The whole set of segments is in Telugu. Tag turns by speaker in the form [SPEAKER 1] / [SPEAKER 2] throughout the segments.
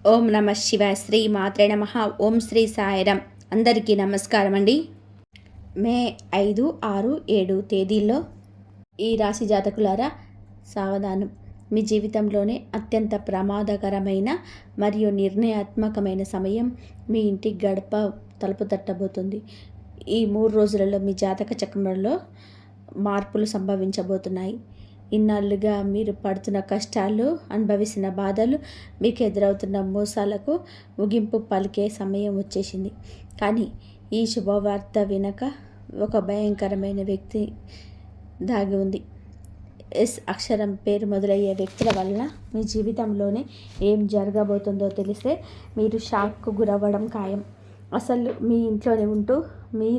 [SPEAKER 1] ఓం నమ శివాయ. శ్రీ మాత్రే నమ. ఓం శ్రీ సాయిరాం. అందరికీ నమస్కారం అండి. మే 5, 6, 7 తేదీల్లో ఈ రాశి జాతకులారా సావధానం. మీ జీవితంలోనే అత్యంత ప్రమాదకరమైన మరియు నిర్ణయాత్మకమైన సమయం మీ ఇంటి గడప తలుపు తట్టబోతుంది. ఈ 3 రోజులలో మీ జాతక చక్రంలో మార్పులు సంభవించబోతున్నాయి. ఇన్నాళ్ళుగా మీరు పడుతున్న కష్టాలు, అనుభవిస్తున్న బాధలు, మీకు ఎదురవుతున్న మోసాలకు ముగింపు పలికే సమయం వచ్చేసింది. కానీ ఈ శుభవార్త వినక ఒక భయంకరమైన వ్యక్తి దాగి ఉంది. ఎస్ అక్షరం పేరు మొదలయ్యే వ్యక్తుల వలన మీ జీవితంలోనే ఏం జరగబోతుందో తెలిస్తే మీరు షాక్కు గురవ్వడం ఖాయం. అసలు మీ ఇంట్లోనే ఉంటూ మీ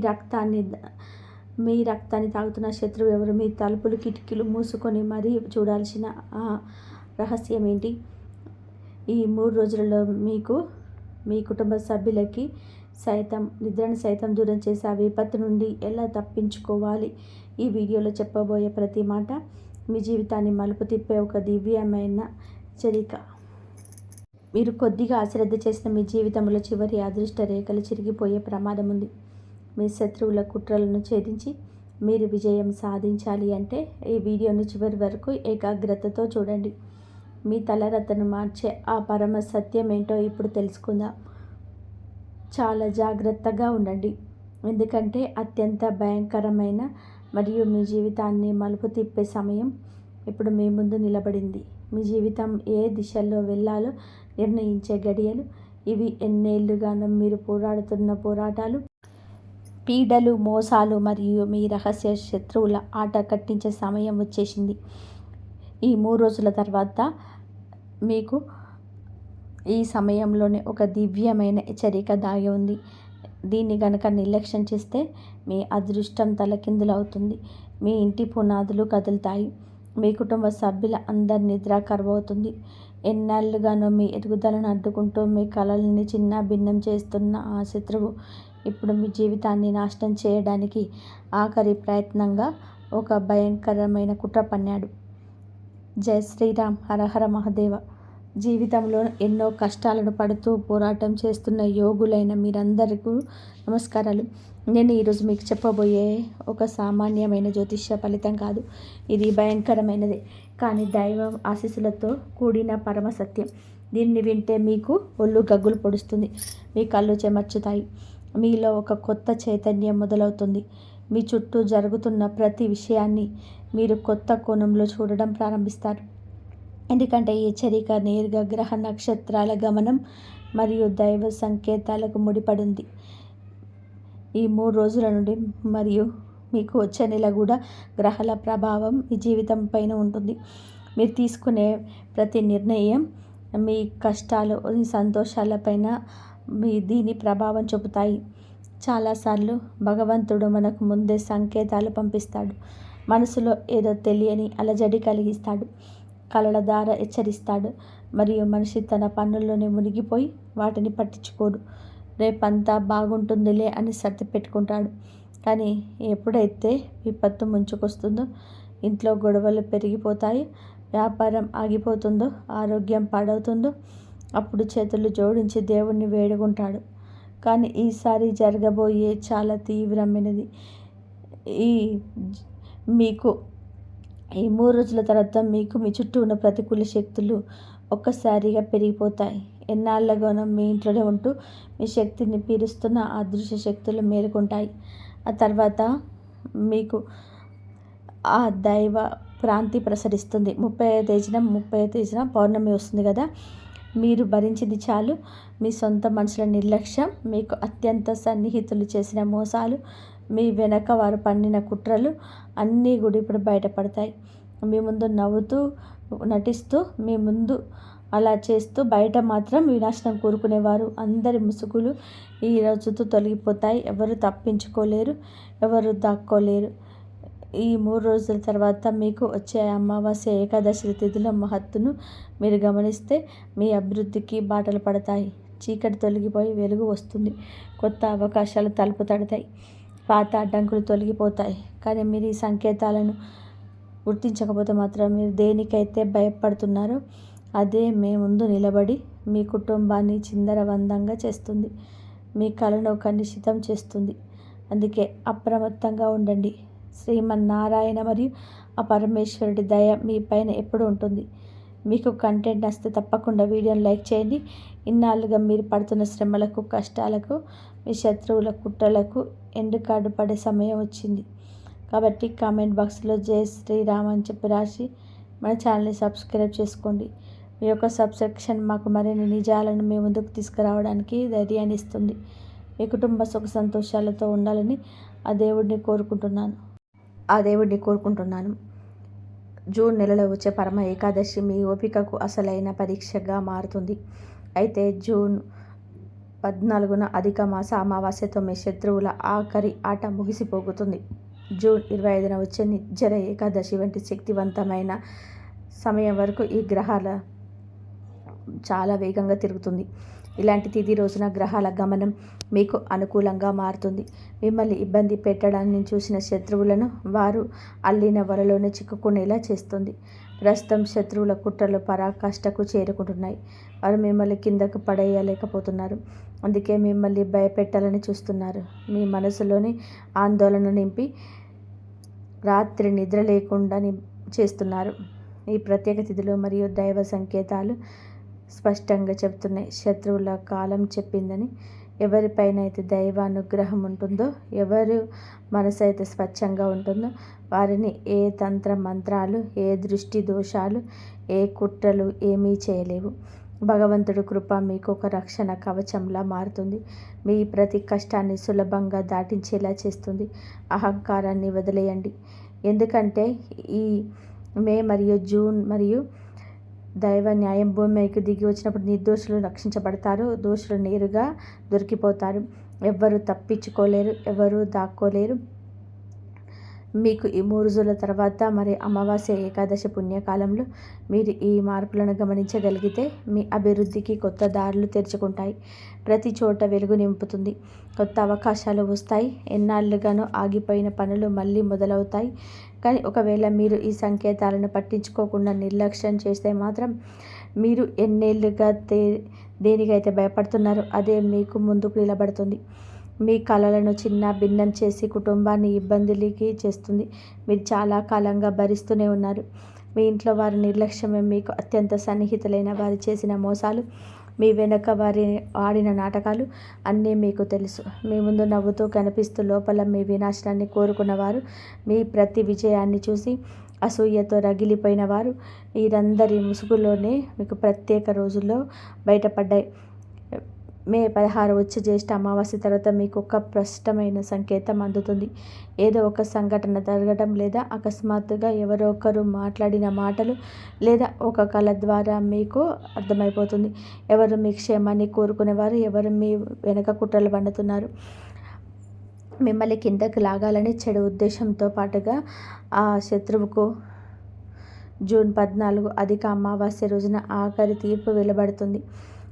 [SPEAKER 1] రక్తాన్ని తాగుతున్న శత్రువు ఎవరు? మీ తలుపులు కిటికీలు మూసుకొని మరీ చూడాల్సిన రహస్యం ఏంటి? ఈ 3 రోజులలో మీకు, మీ కుటుంబ సభ్యులకి సైతం నిద్రను సైతం దూరం చేసే ఆ విపత్తు నుండి ఎలా తప్పించుకోవాలి? ఈ వీడియోలో చెప్పబోయే ప్రతి మాట మీ జీవితాన్ని మలుపు తిప్పే ఒక దివ్యమైన హెచ్చరిక. మీరు కొద్దిగా అశ్రద్ధ చేసిన మీ జీవితంలో చివరి అదృష్ట రేఖలు చిరిగిపోయే ప్రమాదం ఉంది. మీ శత్రువుల కుట్రలను ఛేదించి మీరు విజయం సాధించాలి అంటే ఈ వీడియోను చివరి వరకు ఏకాగ్రతతో చూడండి. మీ తలరాతను మార్చే ఆ పరమ సత్యం ఏంటో ఇప్పుడు తెలుసుకుందాం. చాలా జాగ్రత్తగా ఉండండి, ఎందుకంటే అత్యంత భయంకరమైన మరియు మీ జీవితాన్ని మలుపు తిప్పే సమయం ఇప్పుడు మీ ముందు నిలబడింది. మీ జీవితం ఏ దిశలో వెళ్ళాలో నిర్ణయించే గడియలు ఇవి. ఎన్నేళ్లుగానో మీరు పోరాడుతున్న పోరాటాలు, పీడలు, మోసాలు మరియు మీ రహస్య శత్రువుల ఆట కట్టించే సమయం వచ్చేసింది. ఈ 3 రోజుల తర్వాత మీకు ఈ సమయంలోనే ఒక దివ్యమైన హెచ్చరిక దాగి ఉంది. దీన్ని గనక నిర్లక్ష్యం చేస్తే మీ అదృష్టం తలకిందులవుతుంది. మీ ఇంటి పునాదులు కదులుతాయి. మీ కుటుంబ సభ్యుల అందరి నిద్ర కరువవుతుంది. ఎన్నాళ్ళుగానో మీ ఎదుగుదలను అడ్డుకుంటూ మీ కలల్ని చిన్న భిన్నం చేస్తున్న ఆ శత్రువు ఇప్పుడు మీ జీవితాన్ని నాశనం చేయడానికి ఆఖరి ప్రయత్నంగా ఒక భయంకరమైన కుట్ర పన్నాడు. జై శ్రీరామ్. హరహర మహాదేవ. జీవితంలో ఎన్నో కష్టాలను పడుతూ పోరాటం చేస్తున్న యోగులైన మీరందరికీ నమస్కారాలు. నేను ఈరోజు మీకు చెప్పబోయే ఒక సామాన్యమైన జ్యోతిష్య ఫలితం కాదు. ఇది భయంకరమైనదే, కానీ దైవ ఆశీస్సులతో కూడిన పరమ సత్యం. దీన్ని వింటే మీకు ఒళ్ళు గగ్గులు పొడుస్తుంది, మీ కళ్ళు చెమర్చుతాయి, మీలో ఒక కొత్త చైతన్యం మొదలవుతుంది. మీ చుట్టూ జరుగుతున్న ప్రతి విషయాన్ని మీరు కొత్త కోణంలో చూడడం ప్రారంభిస్తారు. ఎందుకంటే ఈ హెచ్చరిక నేరుగా గ్రహ నక్షత్రాల గమనం మరియు దైవ సంకేతాలకు ముడిపడింది. ఈ 3 రోజుల నుండి మరియు మీకు వచ్చే నెల కూడా గ్రహాల ప్రభావం మీ జీవితం పైన ఉంటుంది. మీరు తీసుకునే ప్రతి నిర్ణయం మీ కష్టాలు, మీ సంతోషాలపైన దీని ప్రభావం చూపుతాయి. చాలాసార్లు భగవంతుడు మనకు ముందే సంకేతాలు పంపిస్తాడు. మనసులో ఏదో తెలియని అలజడి కలిగిస్తాడు. కలల ద్వారా హెచ్చరిస్తాడు మరియు మనిషి తన పనుల్లోనే మునిగిపోయి వాటిని పట్టించుకోడు. రేపంతా బాగుంటుందిలే అని సర్ది పెట్టుకుంటాడు. కానీ ఎప్పుడైతే విపత్తు ముంచుకొస్తుందో, ఇంట్లో గొడవలు పెరిగిపోతాయి, వ్యాపారం ఆగిపోతుందో, ఆరోగ్యం పాడవుతుందో, అప్పుడు చేతులు జోడించి దేవుణ్ణి వేడుకుంటాడు. కానీ ఈసారి జరగబోయే చాలా తీవ్రమైనది. మీకు ఈ 3 రోజుల తర్వాత మీకు మీ చుట్టూ ఉన్న ప్రతికూల శక్తులు ఒక్కసారిగా పెరిగిపోతాయి. ఎన్నాళ్ళగానో మీ ఇంట్లోనే ఉంటూ మీ శక్తిని పీలుస్తున్న అదృశ్య శక్తులు మేలుకుంటాయి. ఆ తర్వాత మీకు ఆ దైవ ప్రాంతి ప్రసరిస్తుంది. 30వ తేదీన పౌర్ణమి వస్తుంది కదా. మీరు భరించింది చాలు. మీ సొంత మనుషుల నిర్లక్ష్యం, మీకు అత్యంత సన్నిహితులు చేసిన మోసాలు, మీ వెనక వారు పన్నిన కుట్రలు అన్నీ కూడా ఇప్పుడు బయటపడతాయి. మీ ముందు నవ్వుతూ నటిస్తూ, మీ ముందు అలా చేస్తూ, బయట మాత్రం వినాశనం కోరుకునేవారు అందరి ముసుగులు ఈ రోజుతో తొలగిపోతాయి. ఎవరు తప్పించుకోలేరు, ఎవరు దాక్కోలేరు. ఈ 3 రోజుల తర్వాత మీకు వచ్చే అమావాస్య, ఏకాదశి తిథుల మహత్తును మీరు గమనిస్తే మీ అభివృద్ధికి బాటలు పడతాయి. చీకటి తొలగిపోయి వెలుగు వస్తుంది. కొత్త అవకాశాలు తలుపు తడతాయి. పాత అడ్డంకులు తొలగిపోతాయి. కానీ మీరు ఈ సంకేతాలను గుర్తించకపోతే మాత్రం మీరు దేనికైతే భయపడుతున్నారో అదే మీ ముందు నిలబడి మీ కుటుంబాన్ని చిందరవందరగా చేస్తుంది. మీ కలను కలుషితం చేస్తుంది. అందుకే అప్రమత్తంగా ఉండండి. శ్రీమన్నారాయణ మరియు ఆ పరమేశ్వరుడి దయ మీ పైన ఎప్పుడు ఉంటుంది. మీకు కంటెంట్ నచ్చితే తప్పకుండా వీడియోని లైక్ చేయండి. ఇన్నాళ్ళుగా మీరు పడుతున్న శ్రమలకు, కష్టాలకు, మీ శత్రువుల కుట్రలకు ఎండ్ కార్డు పడే సమయం వచ్చింది. కాబట్టి కామెంట్ బాక్స్లో జై శ్రీరామ్ అని చెప్పి రాసి మన ఛానల్ని సబ్స్క్రైబ్ చేసుకోండి. మీ యొక్క సబ్స్క్రిప్షన్ మాకు మరిన్ని నిజాలను మీ ముందుకు తీసుకురావడానికి ధైర్యాన్ని ఇస్తుంది. మీ కుటుంబ సుఖ సంతోషాలతో ఉండాలని ఆ దేవుడిని కోరుకుంటున్నాను. జూన్ నెలలో వచ్చే పరమ ఏకాదశి మీ ఓపికకు అసలైన పరీక్షగా మారుతుంది. అయితే జూన్ 14న అధిక మాస అమావాస్యతో మీ శత్రువుల ఆఖరి ఆట ముగిసిపోతుంది. జూన్ 25న వచ్చే నిర్జర ఏకాదశి వంటి శక్తివంతమైన సమయం వరకు ఈ గ్రహాల చాలా వేగంగా తిరుగుతుంది. ఇలాంటి తిథి రోజున గ్రహాల గమనం మీకు అనుకూలంగా మారుతుంది. మిమ్మల్ని ఇబ్బంది పెట్టడాన్ని చూసిన శత్రువులను వారు అల్లిన వలలోనే చిక్కుకునేలా చేస్తుంది. ప్రస్తుతం శత్రువుల కుట్రలు పరాకాష్ఠకు చేరుకుంటున్నాయి. వారు మిమ్మల్ని కిందకు పడేయలేకపోతున్నారు. అందుకే మిమ్మల్ని భయపెట్టాలని చూస్తున్నారు. మీ మనసులోని ఆందోళన నింపి రాత్రి నిద్ర లేకుండా చేస్తున్నారు. ఈ ప్రత్యేక తిథులు మరియు దైవ సంకేతాలు స్పష్టంగా చెబుతున్నాయి. శత్రువుల కాలం చెప్పిందని. ఎవరిపైన అయితే దైవానుగ్రహం ఉంటుందో, ఎవరు మనసు అయితే స్వచ్ఛంగా ఉంటుందో వారిని ఏ తంత్ర మంత్రాలు, ఏ దృష్టి దోషాలు, ఏ కుట్రలు ఏమీ చేయలేవు. భగవంతుడి కృప మీకు ఒక రక్షణ కవచంలా మారుతుంది. మీ ప్రతి కష్టాన్ని సులభంగా దాటించేలా చేస్తుంది. అహంకారాన్ని వదిలేయండి. ఎందుకంటే ఈ మే మరియు జూన్ మరియు దైవ న్యాయం భూమికి దిగి వచ్చినప్పుడు నిర్దోషులు రక్షించబడతారు. దోషులు నేరుగా దొరికిపోతారు. ఎవ్వరూ తప్పించుకోలేరు, ఎవరూ దాక్కోలేరు. మీకు ఈ 3 రోజుల తర్వాత మరి అమావాస్య ఏకాదశి పుణ్యకాలంలో మీరు ఈ మార్పులను గమనించగలిగితే మీ అభివృద్ధికి కొత్త దారులు తెరుచుకుంటాయి. ప్రతి చోట వెలుగు నింపుతుంది. కొత్త అవకాశాలు వస్తాయి. ఎన్నాళ్ళుగానో ఆగిపోయిన పనులు మళ్ళీ మొదలవుతాయి. కానీ ఒకవేళ మీరు ఈ సంకేతాలను పట్టించుకోకుండా నిర్లక్ష్యం చేస్తే మాత్రం మీరు ఎన్నేళ్ళుగా దేనికైతే భయపడుతున్నారో అదే మీకు ముందుకు నిలబడుతుంది. మీ కలలను చిన్న భిన్నం చేసి కుటుంబాన్ని ఇబ్బందులకి చేస్తుంది. మీరు చాలా కాలంగా భరిస్తూనే ఉన్నారు. మీ ఇంట్లో వారి నిర్లక్ష్యమే, మీకు అత్యంత సన్నిహితులైన వారు చేసిన మోసాలు, మీ వెనుక వారి ఆడిన నాటకాలు అన్నీ మీకు తెలుసు. మీ ముందు నవ్వుతూ కనిపిస్తూ లోపల మీ వినాశనాన్ని కోరుకున్నవారు, మీ ప్రతి విజయాన్ని చూసి అసూయతో రగిలిపోయిన వారు వీరందరి ముసుగులోనే మీకు ప్రత్యేక రోజుల్లో బయటపడ్డాయి. మే 16 వచ్చే జ్యేష్ఠ అమావాస్య తర్వాత మీకు ఒక స్పష్టమైన సంకేతం అందుతుంది. ఏదో ఒక సంఘటన జరగడం, లేదా అకస్మాత్తుగా ఎవరో ఒకరు మాట్లాడిన మాటలు, లేదా ఒక కళ ద్వారా మీకు అర్థమైపోతుంది. ఎవరు మీ క్షేమాన్ని కోరుకునేవారు, ఎవరు మీ వెనక కుట్రలు పండుతున్నారు. మిమ్మల్ని కిందకు లాగాలని చెడు ఉద్దేశంతో పాటుగా ఆ శత్రువుకు జూన్ 14 అధిక అమావాస్య రోజున ఆఖరి తీర్పు వెలువడుతుంది.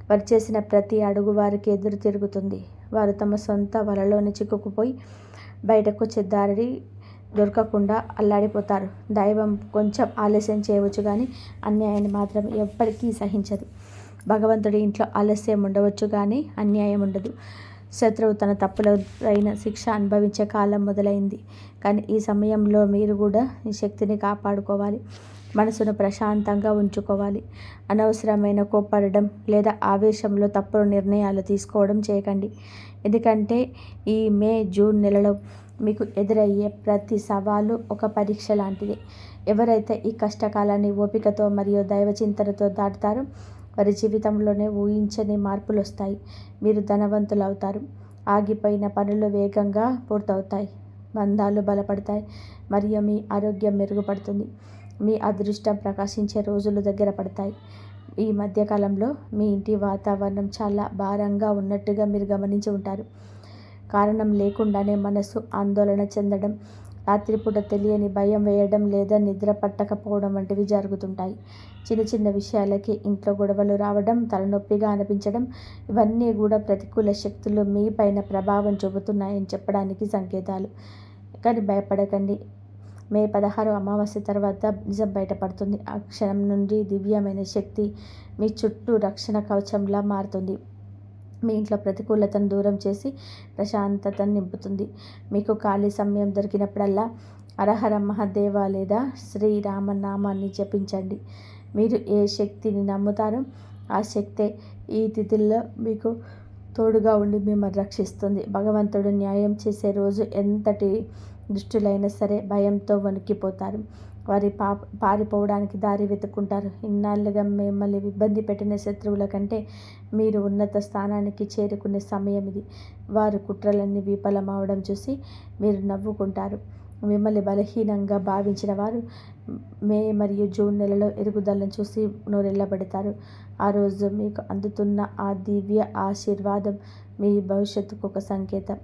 [SPEAKER 1] వారు చేసిన ప్రతి అడుగు వారికి ఎదురు తిరుగుతుంది. వారు తమ సొంత వలలోనే చిక్కుకుపోయి బయటకు వచ్చే దారి దొరకకుండా అల్లాడిపోతారు. దైవం కొంచెం ఆలస్యం చేయవచ్చు, కానీ అన్యాయాన్ని మాత్రం ఎప్పటికీ సహించదు. భగవంతుడి ఇంట్లో ఆలస్యం ఉండవచ్చు, కానీ అన్యాయం ఉండదు. శత్రువు తన తప్పులైన శిక్ష అనుభవించే కాలం మొదలైంది. కానీ ఈ సమయంలో మీరు కూడా ఈ శక్తిని కాపాడుకోవాలి. మనసును ప్రశాంతంగా ఉంచుకోవాలి. అనవసరమైన కోప్పడడం లేదా ఆవేశంలో తప్పుడు నిర్ణయాలు తీసుకోవడం చేయకండి. ఎందుకంటే ఈ మే జూన్ నెలలో మీకు ఎదురయ్యే ప్రతి సవాలు ఒక పరీక్ష లాంటిది. ఎవరైతే ఈ కష్టకాలాన్ని ఓపికతో మరియు దైవచింతనతో దాటుతారో వారి జీవితంలోనే ఊహించని మార్పులు వస్తాయి. మీరు ధనవంతులు అవుతారు. ఆగిపోయిన పనులు వేగంగా పూర్తవుతాయి. బంధాలు బలపడతాయి మరియు మీ ఆరోగ్యం మెరుగుపడుతుంది. మీ అదృష్టం ప్రకాశించే రోజులు దగ్గర పడతాయి. ఈ మధ్యకాలంలో మీ ఇంటి వాతావరణం చాలా భారంగా ఉన్నట్టుగా మీరు గమనించి ఉంటారు. కారణం లేకుండానే మనసు ఆందోళన చెందడం, రాత్రిపూట తెలియని భయం వేయడం లేదా నిద్ర పట్టకపోవడం వంటివి జరుగుతుంటాయి. చిన్న చిన్న విషయాలకి ఇంట్లో గొడవలు రావడం, తలనొప్పిగా అనిపించడం ఇవన్నీ కూడా ప్రతికూల శక్తులు మీ పైన ప్రభావం చూపుతున్నాయని చెప్పడానికి సంకేతాలు. కానీ భయపడకండి. మే 16 అమావాస్య తర్వాత నిజం బయటపడుతుంది. ఆ క్షణం నుండి దివ్యమైన శక్తి మీ చుట్టూ రక్షణ కవచంలా మారుతుంది. మీ ఇంట్లో ప్రతికూలతను దూరం చేసి ప్రశాంతతను నింపుతుంది. మీకు ఖాళీ సమయం దొరికినప్పుడల్లా హరహర మహాదేవ లేదా శ్రీరామనామాన్ని జపించండి. మీరు ఏ శక్తిని నమ్ముతారో ఆ శక్తే ఈ తిథుల్లో మీకు తోడుగా ఉండి మిమ్మల్ని రక్షిస్తుంది. భగవంతుడు న్యాయం చేసే రోజు ఎంతటి దుష్టులైనా సరే భయంతో వణికిపోతారు. వారి పారిపోవడానికి దారి వెతుక్కుంటారు. ఇన్నాళ్ళుగా మిమ్మల్ని ఇబ్బంది పెట్టిన శత్రువుల కంటే మీరు ఉన్నత స్థానానికి చేరుకునే సమయం ఇది. వారు కుట్రలన్నీ విఫలమవడం చూసి మీరు నవ్వుకుంటారు. మిమ్మల్ని బలహీనంగా భావించిన వారు మే మరియు జూన్ నెలలో ఎదుగుదలను చూసి నోరెళ్ళబెడతారు. ఆ రోజు మీకు అందుతున్న ఆ దివ్య ఆశీర్వాదం మీ భవిష్యత్తుకు ఒక సంకేతం.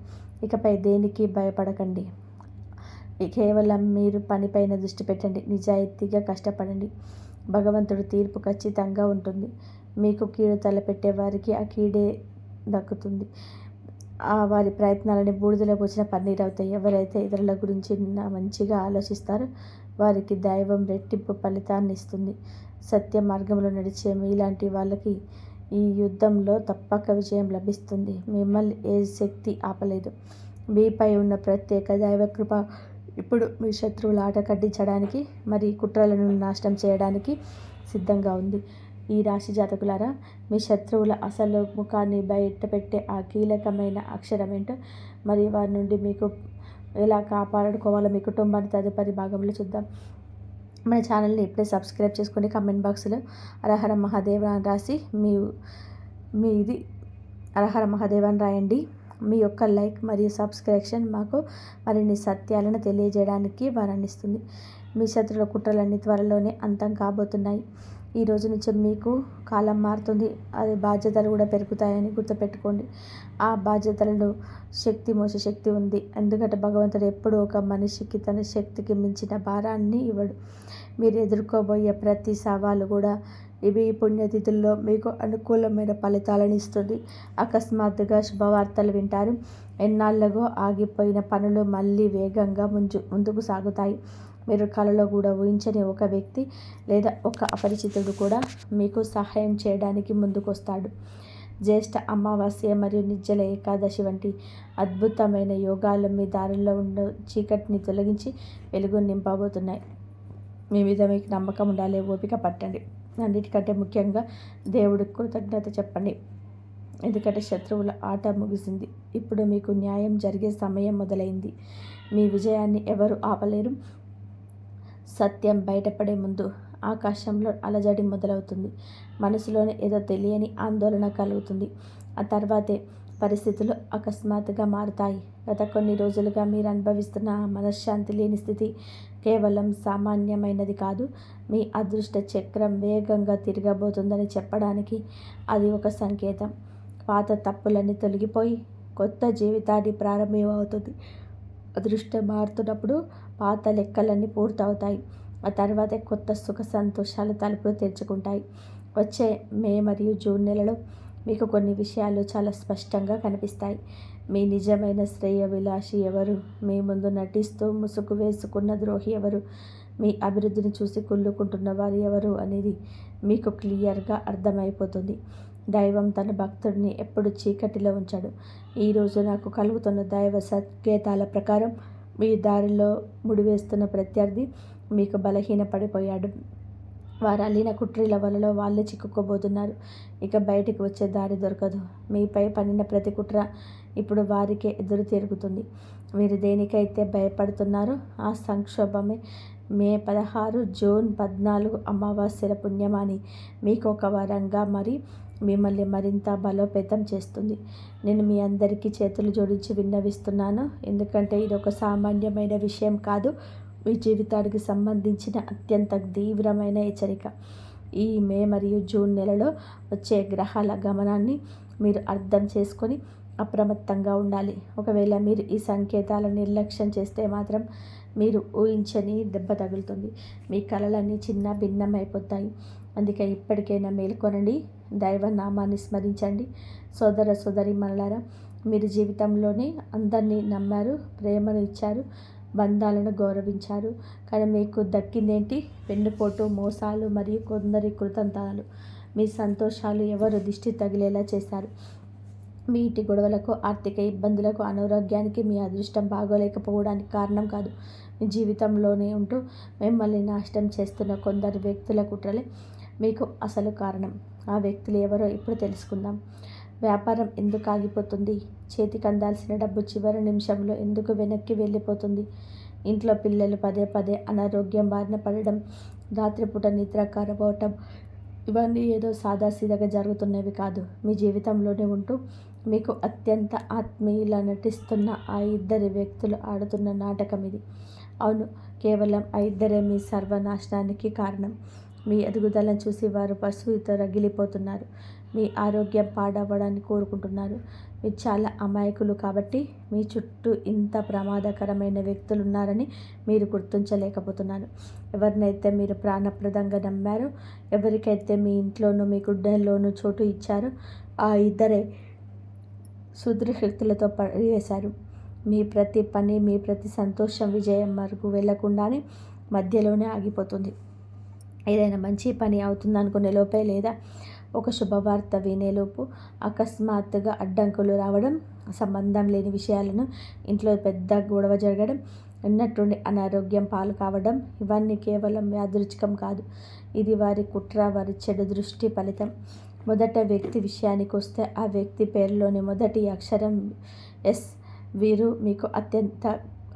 [SPEAKER 1] ఇకపై దేనికి భయపడకండి. కేవలం మీరు పనిపైన దృష్టి పెట్టండి. నిజాయితీగా కష్టపడండి. భగవంతుడి తీర్పు ఖచ్చితంగా ఉంటుంది. మీకు కీడు తలపెట్టే వారికి ఆ కీడే దక్కుతుంది. వారి ప్రయత్నాలని బూడిదలో పోసిన పన్నీరు అవుతాయి. ఎవరైతే ఇతరుల గురించి మంచిగా ఆలోచిస్తారో వారికి దైవం రెట్టింపు ఫలితాన్ని ఇస్తుంది. సత్య మార్గంలో నడిచే మీలాంటి వాళ్ళకి ఈ యుద్ధంలో తప్పక విజయం లభిస్తుంది. మిమ్మల్ని ఏ శక్తి ఆపలేదు. మీపై ఉన్న ప్రత్యేక దైవకృప ఇప్పుడు మీ శత్రువుల ఆట కట్టించడానికి మరి కుట్రలను నాశనం చేయడానికి సిద్ధంగా ఉంది. ఈ రాశి జాతకులారా, మీ శత్రువుల అసలు ముఖాన్ని బయటపెట్టే ఆ కీలకమైన అక్షరం ఏంటో మరి వారి నుండి మీకు ఎలా కాపాడుకోవాలో మీ కుటుంబాన్ని తదుపరి భాగంలో చూద్దాం. మన ఛానల్ని ఇప్పుడే సబ్స్క్రైబ్ చేసుకోండి. కమెంట్ బాక్స్లో హరహర మహాదేవ అని రాసి మీది హరహర మహాదేవ అని రాయండి. మీ యొక్క లైక్ మరియు సబ్స్క్రిప్షన్ మాకు మరిన్ని సత్యాలను తెలియజేయడానికి వరాన్నిస్తుంది. మీ శత్రువుల కుట్రలన్నీ త్వరలోనే అంతం కాబోతున్నాయి. ఈ రోజు నుంచి మీకు కాలం మారుతుంది. అది బాధ్యతలు కూడా పెరుగుతాయని గుర్తుపెట్టుకోండి. ఆ బాధ్యతలను మోసే శక్తి ఉంది. ఎందుకంటే భగవంతుడు ఎప్పుడూ ఒక మనిషికి తన శక్తికి మించిన భారాన్ని ఇవ్వడు. మీరు ఎదుర్కోబోయే ప్రతి సవాలు కూడా ఇవి పుణ్యతిథుల్లో మీకు అనుకూలమైన ఫలితాలను ఇస్తుంది. అకస్మాత్తుగా శుభవార్తలు వింటారు. ఎన్నాళ్ళగో ఆగిపోయిన పనులు మళ్ళీ వేగంగా ముందుకు సాగుతాయి. మీరు కలలో కూడా ఊహించని ఒక వ్యక్తి లేదా ఒక అపరిచితుడు కూడా మీకు సహాయం చేయడానికి ముందుకొస్తాడు. జ్యేష్ఠ అమావాస్య మరియు నిర్జల ఏకాదశి వంటి అద్భుతమైన యోగాలు మీ దారిలో ఉన్న చీకటిని తొలగించి వెలుగు నింపబోతున్నాయి. మీ మీద మీకు నమ్మకం ఉండాలి. ఓపిక పట్టండి. అన్నిటికంటే ముఖ్యంగా దేవుడికి కృతజ్ఞత చెప్పండి. ఎందుకంటే శత్రువుల ఆట ముగిసింది. ఇప్పుడు మీకు న్యాయం జరిగే సమయం మొదలైంది. మీ విజయాన్ని ఎవరు ఆపలేరు. సత్యం బయటపడే ముందు ఆకాశంలో అలజడి మొదలవుతుంది. మనసులోనే ఏదో తెలియని ఆందోళన కలుగుతుంది. ఆ తర్వాతే పరిస్థితులు అకస్మాత్తుగా మారుతాయి. గత కొన్ని రోజులుగా మీరు అనుభవిస్తున్న మనశ్శాంతి లేని స్థితి కేవలం సామాన్యమైనది కాదు. మీ అదృష్ట చక్రం వేగంగా తిరగబోతుందని చెప్పడానికి అది ఒక సంకేతం. పాత తప్పులన్నీ తొలగిపోయి కొత్త జీవితాన్ని ప్రారంభమవుతుంది. అదృష్టం మారుతున్నప్పుడు పాత లెక్కలన్నీ పూర్తవుతాయి. ఆ తర్వాతే కొత్త సుఖ సంతోషాలు తలుపులు తెరుచుకుంటాయి. వచ్చే మే మరియు జూన్ నెలలో మీకు కొన్ని విషయాలు చాలా స్పష్టంగా కనిపిస్తాయి. మీ నిజమైన శ్రేయోభిలాషి ఎవరు, మీ ముందు నటిస్తూ ముసుగు వేసుకున్న ద్రోహి ఎవరు, మీ అభివృద్ధిని చూసి కుళ్ళుకుంటున్న వారు ఎవరు అనేది మీకు క్లియర్గా అర్థమైపోతుంది. దైవం తన భక్తుడిని ఎప్పుడు చీకటిలో ఉంచాడు. ఈరోజు నాకు కలుగుతున్న దైవ సంకేతాల ప్రకారం మీ దారిలో ముడివేస్తున్న ప్రత్యర్థి మీకు బలహీనపడిపోయాడు. వారు అల్లిన కుట్రీల వలలో వాళ్ళే చిక్కుకోబోతున్నారు. ఇక బయటికి వచ్చే దారి దొరకదు. మీపై పన్నిన ప్రతి కుట్ర ఇప్పుడు వారికే ఎదురు తిరుగుతుంది. మీరు దేనికైతే భయపడుతున్నారో ఆ సంక్షోభమే మే 16, జూన్ 14 అమావాస్యల పుణ్యమాని మీకు ఒక వరంగా మరి మిమ్మల్ని మరింత బలోపేతం చేస్తుంది. నేను మీ అందరికీ చేతులు జోడించి విన్నవిస్తున్నాను. ఎందుకంటే ఇది ఒక సామాన్యమైన విషయం కాదు. మీ జీవితానికి సంబంధించిన అత్యంత తీవ్రమైన హెచ్చరిక. ఈ మే మరియు జూన్ నెలలో వచ్చే గ్రహాల గమనాన్ని మీరు అర్థం చేసుకొని అప్రమత్తంగా ఉండాలి. ఒకవేళ మీరు ఈ సంకేతాలను నిర్లక్ష్యం చేస్తే మాత్రం మీరు ఊహించని దెబ్బ తగులుతుంది. మీ కలలన్నీ చిన్న భిన్నమైపోతాయి. అందుకే ఇప్పటికైనా మేల్కొనండి. దైవనామాన్ని స్మరించండి. సోదర సోదరి మనలారా, మీరు జీవితంలోనే అందరినీ నమ్మారు, ప్రేమను ఇచ్చారు, బంధాలను గౌరవించారు. కానీ మీకు దక్కిందేంటి? వెన్నుపోటు, మోసాలు మరియు కొందరి కృతంతాలు. మీ సంతోషాలు ఎవరు దిష్టి తగిలేలా చేశారు. మీ ఇంటి గొడవలకు, ఆర్థిక ఇబ్బందులకు, అనారోగ్యానికి మీ అదృష్టం బాగోలేకపోవడానికి కారణం కాదు. మీ జీవితంలోనే ఉంటూ మిమ్మల్ని నాశనం చేస్తున్న కొందరు వ్యక్తుల కుట్రలే మీకు అసలు కారణం. ఆ వ్యక్తులు ఎవరో ఇప్పుడు తెలుసుకుందాం. వ్యాపారం ఎందుకు ఆగిపోతుంది? చేతికి అందాల్సిన డబ్బు చివరి నిమిషంలో ఎందుకు వెనక్కి వెళ్ళిపోతుంది? ఇంట్లో పిల్లలు పదే పదే అనారోగ్యం బారిన పడడం, రాత్రిపూట నిద్ర కరవటం, ఇవన్నీ ఏదో సాదాసీదాగా జరుగుతున్నవి కాదు. మీ జీవితంలోనే ఉంటూ మీకు అత్యంత ఆత్మీయులా నటిస్తున్న ఆ ఇద్దరి వ్యక్తులు ఆడుతున్న నాటకం ఇది. అవును, కేవలం ఆ ఇద్దరే మీ సర్వనాశనానికి కారణం. మీ ఎదుగుదలను చూసి వారు పశువుతో రగిలిపోతున్నారు. మీ ఆరోగ్యం పాడవ్వడాన్ని కోరుకుంటున్నారు. మీరు చాలా అమాయకులు కాబట్టి మీ చుట్టూ ఇంత ప్రమాదకరమైన వ్యక్తులు ఉన్నారని మీరు గుర్తించలేకపోతున్నారు. ఎవరినైతే మీరు ప్రాణప్రదంగా నమ్మారో, ఎవరికైతే మీ ఇంట్లోనూ మీ గుండెల్లోనూ చోటు ఇచ్చారో ఆ ఇద్దరే శక్తులతో పడివేశారు. మీ ప్రతి పని, మీ ప్రతి సంతోషం విజయం వరకు వెళ్లకుండానే మధ్యలోనే ఆగిపోతుంది. ఏదైనా మంచి పని అవుతుందనుకునే లోపే లేదా ఒక శుభవార్త వినేలోపు అకస్మాత్తుగా అడ్డంకులు రావడం, సంబంధం లేని విషయాలను ఇంట్లో పెద్ద గొడవ జరగడం, ఉన్నట్టుండి అనారోగ్యం పాలు కావడం, ఇవన్నీ కేవలం యాదృచ్ఛికం కాదు. ఇది వారి కుట్ర, వారి చెడు దృష్టి ఫలితం. మొదట వ్యక్తి విషయానికి వస్తే, ఆ వ్యక్తి పేరులోని మొదటి అక్షరం ఎస్. వీరు మీకు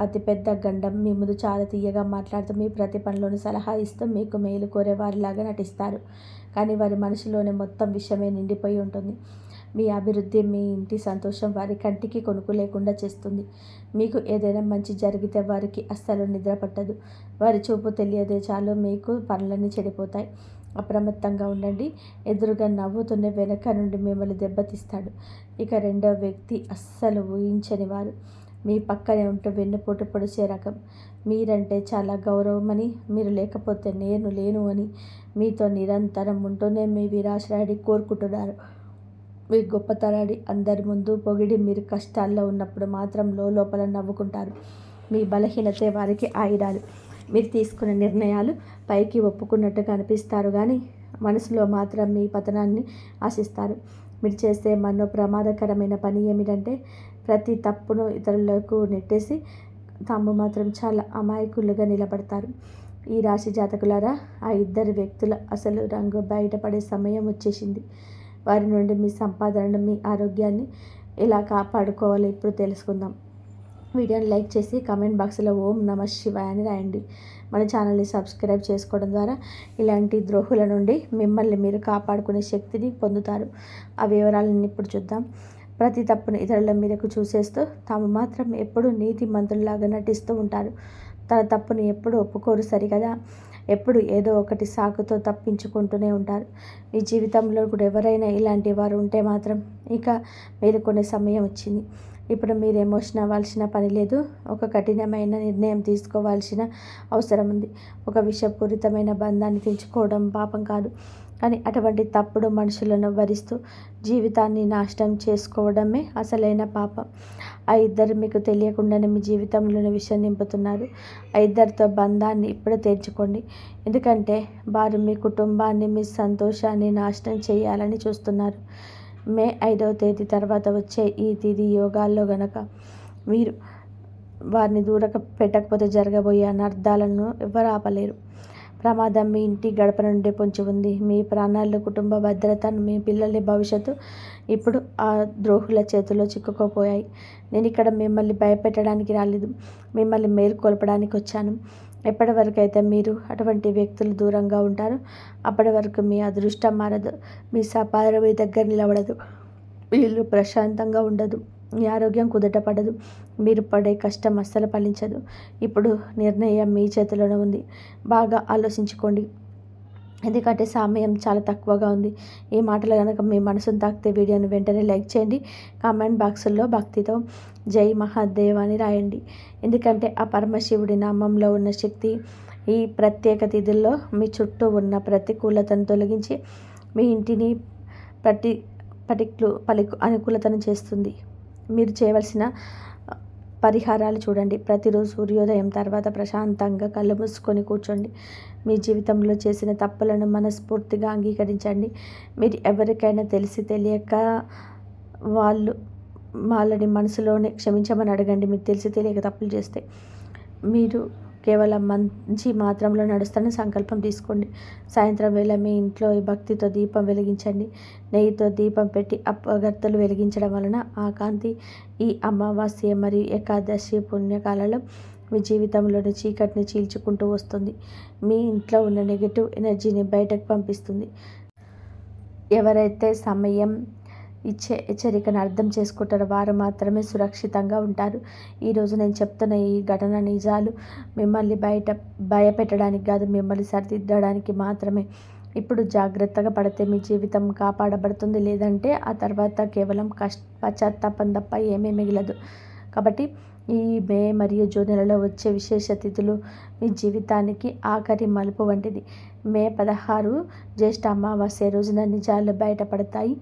[SPEAKER 1] అతిపెద్ద గండం. మీ ముందు చాలా తీయగా మాట్లాడుతూ, మీ ప్రతి పనిలోని సలహా ఇస్తూ, మీకు మేలు కోరే వారిలాగా నటిస్తారు. కానీ వారి మనసులోనే మొత్తం విషయమే నిండిపోయి ఉంటుంది. మీ అభివృద్ధి, మీ ఇంటి సంతోషం వారి కంటికి కొనుకు లేకుండా చేస్తుంది. మీకు ఏదైనా మంచి జరిగితే వారికి అస్సలు నిద్ర పట్టదు. వారి చూపు తెలియదే చాలు మీకు పనులన్నీ చెడిపోతాయి. అప్రమత్తంగా ఉండండి. ఎదురుగా నవ్వుతున్న వెనక నుండి మిమ్మల్ని దెబ్బతీస్తాడు. ఇక రెండో వ్యక్తి అస్సలు ఊహించని వారు. మీ పక్కనే ఉంటూ వెన్నుపోటు పొడిచే రకం. మీరంటే చాలా గౌరవమని, మీరు లేకపోతే నేను లేను అని, మీతో నిరంతరం ఉంటూనే మీ విరాశరాడి కోరుకుంటున్నారు. మీ గొప్పతనాన్ని అందరి ముందు పొగిడి, మీరు కష్టాల్లో ఉన్నప్పుడు మాత్రం లోపల నవ్వుకుంటారు. మీ బలహీనతే వారికి ఆయుధాలు. మీరు తీసుకునే నిర్ణయాలు పైకి ఒప్పుకున్నట్టుగా అనిపిస్తారు కానీ మనసులో మాత్రం మీ పతనాన్ని ఆశిస్తారు. మీరు చేసే మరో ప్రమాదకరమైన పని ఏమిటంటే, ప్రతి తప్పును ఇతరులకు నెట్టేసి తాము మాత్రం చాలా అమాయకులుగా నిలబడతారు. ఈ రాశి జాతకులారా, ఆ ఇద్దరు వ్యక్తుల అసలు రంగు బయటపడే సమయం వచ్చేసింది. వారి నుండి మీ సంపాదనను, మీ ఆరోగ్యాన్ని ఎలా కాపాడుకోవాలో ఇప్పుడు తెలుసుకుందాం. వీడియోని లైక్ చేసి కామెంట్ బాక్స్లో ఓం నమః శివాయ అని రాయండి. మన ఛానల్ని సబ్స్క్రైబ్ చేసుకోవడం ద్వారా ఇలాంటి ద్రోహుల నుండి మిమ్మల్ని మీరు కాపాడుకునే శక్తిని పొందుతారు. ఆ వివరాలను ఇప్పుడు చూద్దాం. ప్రతి తప్పును ఇతరుల మీదకు చూసేస్తూ తాము మాత్రం ఎప్పుడూ నీతిమంతుల్లాగా నటిస్తూ ఉంటారు. తన తప్పుని ఎప్పుడు ఒప్పుకోరు సరికదా. ఎప్పుడు ఏదో ఒకటి సాకుతో తప్పించుకుంటూనే ఉంటారు. మీ జీవితంలో కూడా ఎవరైనా ఇలాంటి వారు ఉంటే మాత్రం ఇక మేలుకొనే సమయం వచ్చింది. ఇప్పుడు మీరు ఎమోషన్ అవ్వాల్సిన పని లేదు. ఒక కఠినమైన నిర్ణయం తీసుకోవాల్సిన అవసరం ఉంది. ఒక విషపూరితమైన బంధాన్ని తెంచుకోవడం పాపం కాదు, కానీ అటువంటి తప్పుడు మనుషులను భరిస్తూ జీవితాన్ని నాశనం చేసుకోవడమే అసలైన పాపం. ఆ ఇద్దరు మీకు తెలియకుండానే మీ జీవితంలోని విషయం నింపుతున్నారు. ఆ ఇద్దరితో బంధాన్ని ఇప్పుడే తెంచుకోండి. ఎందుకంటే వారు మీ కుటుంబాన్ని, మీ సంతోషాన్ని నాశనం చేయాలని చూస్తున్నారు. మే 5వ తేదీ తర్వాత వచ్చే ఈ తిథి యోగాల్లో గనక మీరు వారిని దూరం పెట్టకపోతే జరగబోయే అనర్థాలను ఎవరు ఆపలేరు. ప్రమాదం మీ ఇంటి గడప నుండి పొంచి ఉంది. మీ ప్రాణాలు, కుటుంబ భద్రతను, మీ పిల్లల భవిష్యత్తు ఇప్పుడు ఆ ద్రోహుల చేతుల్లో చిక్కుకోపోయాయి. నేను ఇక్కడ మిమ్మల్ని భయపెట్టడానికి రాలేదు, మిమ్మల్ని మేల్కొల్పడానికి వచ్చాను. ఎప్పటి వరకు అయితే మీరు అటువంటి వ్యక్తులు దూరంగా ఉంటారో అప్పటి వరకు మీ అదృష్టం మారదు, మీ సంపాదన మీ దగ్గర నిలబడదు, మీ ఇల్లు ప్రశాంతంగా ఉండదు, మీ ఆరోగ్యం కుదుటపడదు, మీరు పడే కష్టం అస్సలు ఫలించదు. ఇప్పుడు నిర్ణయం మీ చేతిలోనే ఉంది. బాగా ఆలోచించుకోండి, ఎందుకంటే సమయం చాలా తక్కువగా ఉంది. ఈ మాటలు కనుక మీ మనసును తాకితే వీడియోని వెంటనే లైక్ చేయండి. కామెంట్ బాక్సుల్లో భక్తితో జై మహాదేవ్ అని రాయండి. ఎందుకంటే ఆ పరమశివుడి నామంలో ఉన్న శక్తి ఈ ప్రత్యేక తిథుల్లో మీ చుట్టూ ఉన్న ప్రతికూలతను తొలగించి మీ ఇంటిని అనుకూలతను చేస్తుంది. మీరు చేయవలసిన పరిహారాలు చూడండి. ప్రతిరోజు సూర్యోదయం తర్వాత ప్రశాంతంగా కళ్ళు మూసుకొని కూర్చోండి. మీ జీవితంలో చేసిన తప్పులను మనస్ఫూర్తిగా అంగీకరించండి. మీరు ఎవరికైనా తెలిసి తెలియక వాళ్ళని మనసులోనే క్షమించమని అడగండి. మీరు తెలిసి తెలియక తప్పులు చేస్తే. మీరు కేవలం మంచి మాత్రంలో నడుస్తానని సంకల్పం తీసుకోండి. సాయంత్రం వేళ మీ ఇంట్లో భక్తితో దీపం వెలిగించండి. నెయ్యితో దీపం పెట్టి అగరత్తులు వెలిగించడం వలన ఆ కాంతి ఈ అమావాస్య మరియు ఏకాదశి పుణ్యకాలలో మీ జీవితంలోని చీకటిని చీల్చుకుంటూ వస్తుంది. మీ ఇంట్లో ఉన్న నెగిటివ్ ఎనర్జీని బయటకు పంపిస్తుంది. ఎవరైతే సమయం ఇచ్చే హెచ్చరికను అర్థం చేసుకుంటారో వారు మాత్రమే సురక్షితంగా ఉంటారు. ఈరోజు నేను చెప్తున్న ఈ ఘటన నిజాలు మిమ్మల్ని భయపెట్టడానికి కాదు, మిమ్మల్ని సరిదిద్దడానికి మాత్రమే. ఇప్పుడు జాగ్రత్తగా పడితే మీ జీవితం కాపాడబడుతుంది. లేదంటే ఆ తర్వాత కేవలం పశ్చాత్తాపం తప్ప ఏమీ మిగలదు. కాబట్టి ఈ మే మరియు జూన్ నెలలో వచ్చే విశేష తిథులు మీ జీవితానికి ఆఖరి మలుపు వంటిది. మే 16 జ్యేష్ఠ అమావాస్య రోజున నిజాలు బయటపడతాయి.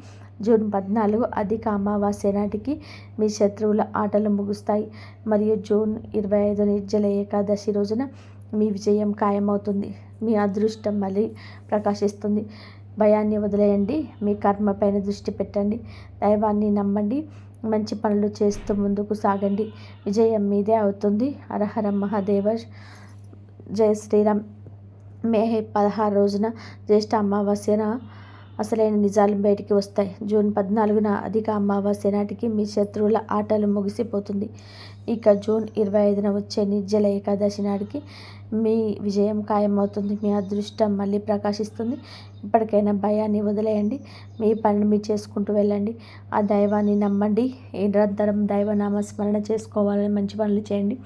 [SPEAKER 1] జూన్ 14 అధిక అమావాస్య నాటికి మీ శత్రువుల ఆటలు ముగుస్తాయి. మరియు జూన్ 25 నిర్జల ఏకాదశి రోజున మీ విజయం ఖాయమవుతుంది. మీ అదృష్టం మళ్ళీ ప్రకాశిస్తుంది. భయాన్ని వదిలేయండి. మీ కర్మపైన దృష్టి పెట్టండి. దైవాన్ని నమ్మండి. మంచి పనులు చేస్తూ ముందుకు సాగండి. విజయం మీదే అవుతుంది. హరహర మహాదేవ. జై శ్రీరామ్. మే 16 రోజున జ్యేష్ఠ అమావాస్యన అసలైన నిజాలు బయటికి వస్తాయి. జూన్ 14న అధిక అమావాస్య నాటికి మీ శత్రువుల ఆటలు ముగిసిపోతుంది. ఇక జూన్ 25న వచ్చే నిర్జల ఏకాదశి నాటికి మీ విజయం ఖాయమవుతుంది. మీ అదృష్టం మళ్ళీ ప్రకాశిస్తుంది. ఇప్పటికైనా భయాన్ని వదిలేయండి. మీ పనిని మీరు చేసుకుంటూ వెళ్ళండి. ఆ దైవాన్ని నమ్మండి. నిరంతరం దైవనామ స్మరణ చేసుకోవాలని మంచి పనులు చేయండి.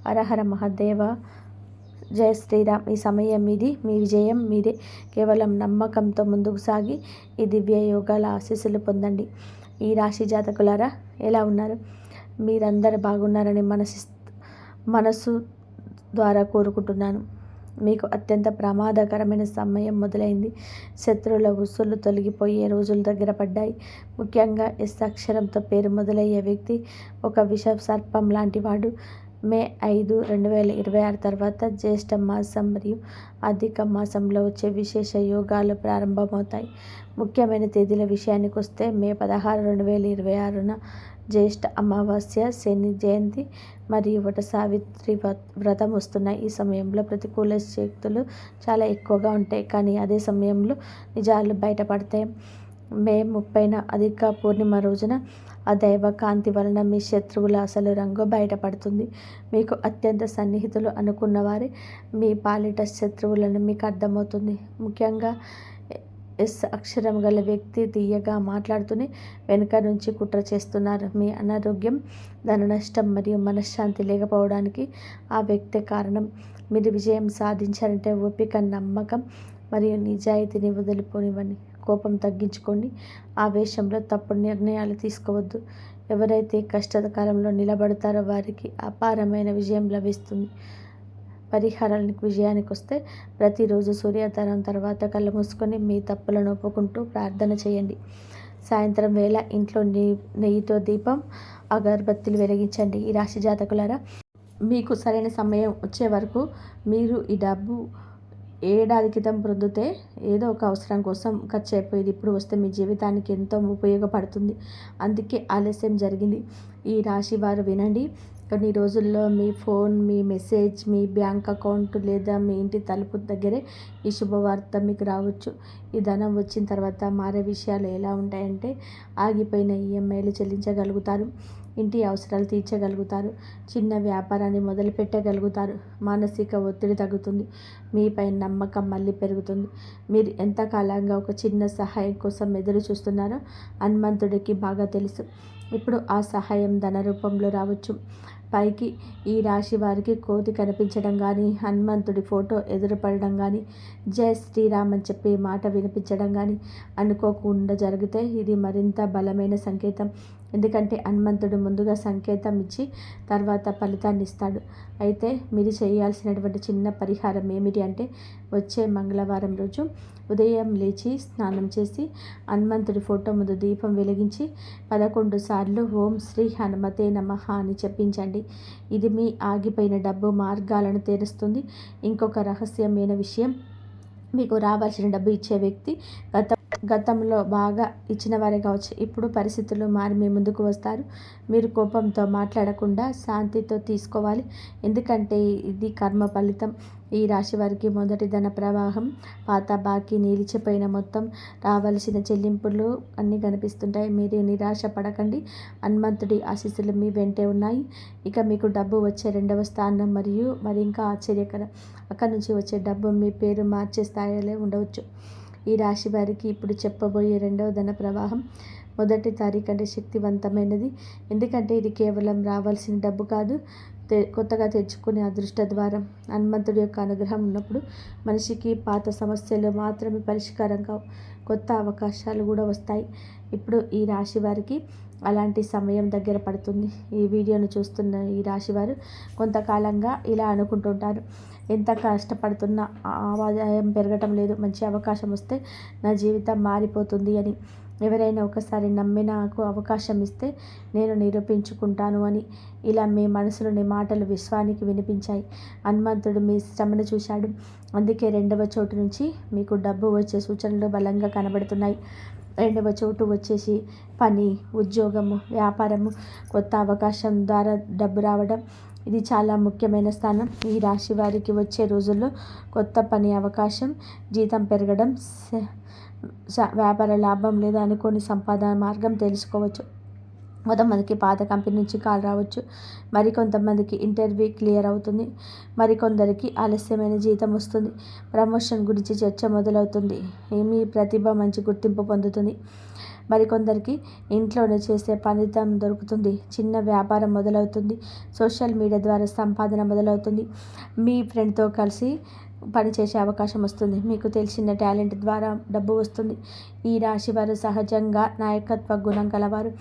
[SPEAKER 1] హరహర మహాదేవ. జై శ్రీరామ్. ఈ సమయం మీది. మీ విజయం మీదే. కేవలం నమ్మకంతో ముందుకు సాగి ఈ దివ్య యోగాల ఆశీస్సులు పొందండి. ఈ రాశి జాతకులారా ఎలా ఉన్నారు? మీరందరూ బాగున్నారని మనసు ద్వారా కోరుకుంటున్నాను. మీకు అత్యంత ప్రమాదకరమైన సమయం మొదలైంది. శత్రువుల ఉసులు తొలగిపోయే రోజులు దగ్గర పడ్డాయి. ముఖ్యంగా ఎస్ అక్షరంతో పేరు మొదలయ్యే వ్యక్తి ఒక విష సర్పం లాంటి వాడు. మే 5, 2026 తర్వాత జ్యేష్ఠ మాసం మరియు అధిక మాసంలో వచ్చే విశేష యోగాలు ప్రారంభమవుతాయి. ముఖ్యమైన తేదీల విషయానికి వస్తే మే 16, 2026న జ్యేష్ఠ అమావాస్య, శని జయంతి మరియు వట సావిత్రి వ్రతం వస్తున్నాయి. ఈ సమయంలో ప్రతికూల శక్తులు చాలా ఎక్కువగా ఉంటాయి, కానీ అదే సమయంలో నిజాలు బయటపడతాయి. మే 30న అధిక పూర్ణిమ రోజున ఆ దైవ కాంతి వలన మీ శత్రువుల అసలు రంగు బయటపడుతుంది. మీకు అత్యంత సన్నిహితులు అనుకున్న వారే మీ పాలిట శత్రువులను మీకు అర్థమవుతుంది. ముఖ్యంగా ఎస్ అక్షరం గల వ్యక్తి తీయగా మాట్లాడుతూనే వెనుక నుంచి కుట్ర చేస్తున్నారు. మీ అనారోగ్యం, ధన నష్టం మరియు మనశ్శాంతి లేకపోవడానికి ఆ వ్యక్తే కారణం. మీరు విజయం సాధించాలంటే ఓపిక, నమ్మకం మరియు నిజాయితీని వదిలిపోనివ్వండి. కోపం తగ్గించుకోండి. ఆవేశంలో తప్పుడు నిర్ణయాలు తీసుకోవద్దు. ఎవరైతే కష్టకాలంలో నిలబడతారో వారికి అపారమైన విజయం లభిస్తుంది. పరిహారానికి విజయానికి వస్తే ప్రతిరోజు సూర్యోదయం తర్వాత కళ్ళు మూసుకొని మీ తప్పులను ఒప్పుకుంటూ ప్రార్థన చేయండి. సాయంత్రం వేళ ఇంట్లో నెయ్యితో దీపం, అగరబత్తులు వెలిగించండి. ఈ రాశి జాతకులారా, మీకు సరైన సమయం వచ్చే వరకు మీరు ఈ డబ్బు ఏడాది క్రితం పొందితే ఏదో ఒక అవసరం కోసం ఖర్చు అయిపోయేది. ఇప్పుడు వస్తే మీ జీవితానికి ఎంతో ఉపయోగపడుతుంది. అందుకే ఆలస్యం జరిగింది. ఈ రాశి వారు వినండి. కొన్ని రోజుల్లో మీ ఫోన్, మీ మెసేజ్, మీ బ్యాంక్ అకౌంట్ లేదా మీ ఇంటి తలుపు దగ్గరే ఈ శుభవార్త మీకు రావచ్చు. ఈ ధనం వచ్చిన తర్వాత మారే విషయాలు ఎలా ఉంటాయంటే, ఆగిపోయిన ఈఎంఐలు చెల్లించగలుగుతారు, ఇంటి అవసరాలు తీర్చగలుగుతారు, చిన్న వ్యాపారాన్ని మొదలు పెట్టగలుగుతారు, మానసిక ఒత్తిడి తగ్గుతుంది, మీపై నమ్మకం మళ్ళీ పెరుగుతుంది. మీరు ఎంతకాలంగా ఒక చిన్న సహాయం కోసం ఎదురు చూస్తున్నారో హనుమంతుడికి బాగా తెలుసు. ఇప్పుడు ఆ సహాయం ధన రూపంలో రావచ్చు. పైకి ఈ రాశి వారికి కోతి కనిపించడం కానీ, హనుమంతుడి ఫోటో ఎదురుపడడం కానీ, జై శ్రీరామ్ అని చెప్పి మాట వినిపించడం కానీ అనుకోకుండా జరిగితే ఇది మరింత బలమైన సంకేతం. ఎందుకంటే హనుమంతుడు ముందుగా సంకేతం ఇచ్చి తర్వాత ఫలితాన్ని ఇస్తాడు. అయితే మీరు చేయాల్సినటువంటి చిన్న పరిహారం ఏమిటి అంటే, వచ్చే మంగళవారం రోజు ఉదయం లేచి స్నానం చేసి హనుమంతుడి ఫోటో ముందు దీపం వెలిగించి 11 సార్లు ఓం శ్రీ హనుమతే నమః అని చెప్పించండి. చేయండి. ఇది మీ ఆగిపోయిన డబ్బు మార్గాలను తెరుస్తుంది. ఇంకొక రహస్యమైన విషయం, మీకు రావాల్సిన డబ్బు ఇచ్చే వ్యక్తి గతంలో బాగా ఇచ్చిన వారే కావచ్చు. ఇప్పుడు పరిస్థితులు మారి మీ ముందుకు వస్తారు. మీరు కోపంతో మాట్లాడకుండా శాంతితో తీసుకోవాలి. ఎందుకంటే ఇది కర్మ ఫలితం. ఈ రాశి వారికి మొదటి ధన ప్రవాహం, పాత బాకీ, నిలిచిపోయిన మొత్తం, రావాల్సిన చెల్లింపులు అన్నీ కనిపిస్తుంటాయి. మీరు నిరాశ పడకండి. హనుమంతుడి ఆశీస్సులు మీ వెంటే ఉన్నాయి. ఇక మీకు డబ్బు వచ్చే రెండవ స్థానం మరియు మరి ఇంకా ఆశ్చర్యకరం, అక్కడి నుంచి వచ్చే డబ్బు మీ పేరు మార్చే స్థాయిలో ఉండవచ్చు. ఈ రాశి వారికి ఇప్పుడు చెప్పబోయే రెండవ ధన ప్రవాహం మొదటి తారీఖు అంటే శక్తివంతమైనది. ఎందుకంటే ఇది కేవలం రావాల్సిన డబ్బు కాదు, కొత్తగా తెచ్చుకునే అదృష్ట ద్వారం. హనుమంతుడి యొక్క అనుగ్రహం ఉన్నప్పుడు మనిషికి పాత సమస్యలు మాత్రమే పరిష్కారం కావు, కొత్త అవకాశాలు కూడా వస్తాయి. ఇప్పుడు ఈ రాశి వారికి అలాంటి సమయం దగ్గర పడుతుంది. ఈ వీడియోను చూస్తున్న ఈ రాశివారు కొంతకాలంగా ఇలా అనుకుంటుంటారు, ఎంత కష్టపడుతున్నా ఆదాయం పెరగటం లేదు, మంచి అవకాశం వస్తే నా జీవితం మారిపోతుంది అని. ఎవరైనా ఒకసారి నమ్మి నాకు అవకాశం ఇస్తే నేను నిరూపించుకుంటాను అని. ఇలా మీ మనసులోని మాటలు విశ్వానికి వినిపించాయి. హనుమంతుడు మీ శ్రమను చూశాడు. అందుకే రెండవ చోటు నుంచి మీకు డబ్బు వచ్చే సూచనలు బలంగా కనబడుతున్నాయి. రెండవ చోటు వచ్చేసి పని, ఉద్యోగము, వ్యాపారము, కొత్త అవకాశం ద్వారా డబ్బు రావడం. ఇది చాలా ముఖ్యమైన స్థానం. ఈ రాశి వారికి వచ్చే రోజుల్లో కొత్త పని అవకాశం, జీతం పెరగడం, వ్యాపార లాభం లేదా అనుకోని సంపాదన మార్గం తెలుసుకోవచ్చు. కొంతమందికి పాత కంపెనీ నుంచి కాల్ రావచ్చు. మరికొంతమందికి ఇంటర్వ్యూ క్లియర్ అవుతుంది. మరికొందరికి ఆలస్యమైన జీతం వస్తుంది. ప్రమోషన్ గురించి చర్చ మొదలవుతుంది. మీ ప్రతిభ మంచి గుర్తింపు పొందుతుంది. మరికొందరికి ఇంట్లోనే చేసే ఫలితం దొరుకుతుంది. చిన్న వ్యాపారం మొదలవుతుంది. సోషల్ మీడియా ద్వారా సంపాదన మొదలవుతుంది. మీ ఫ్రెండ్తో కలిసి పనిచేసే అవకాశం వస్తుంది. మీకు తెలిసిన టాలెంట్ ద్వారా డబ్బు వస్తుంది. ఈ రాశి వారు సహజంగా నాయకత్వ గుణం కలవారు.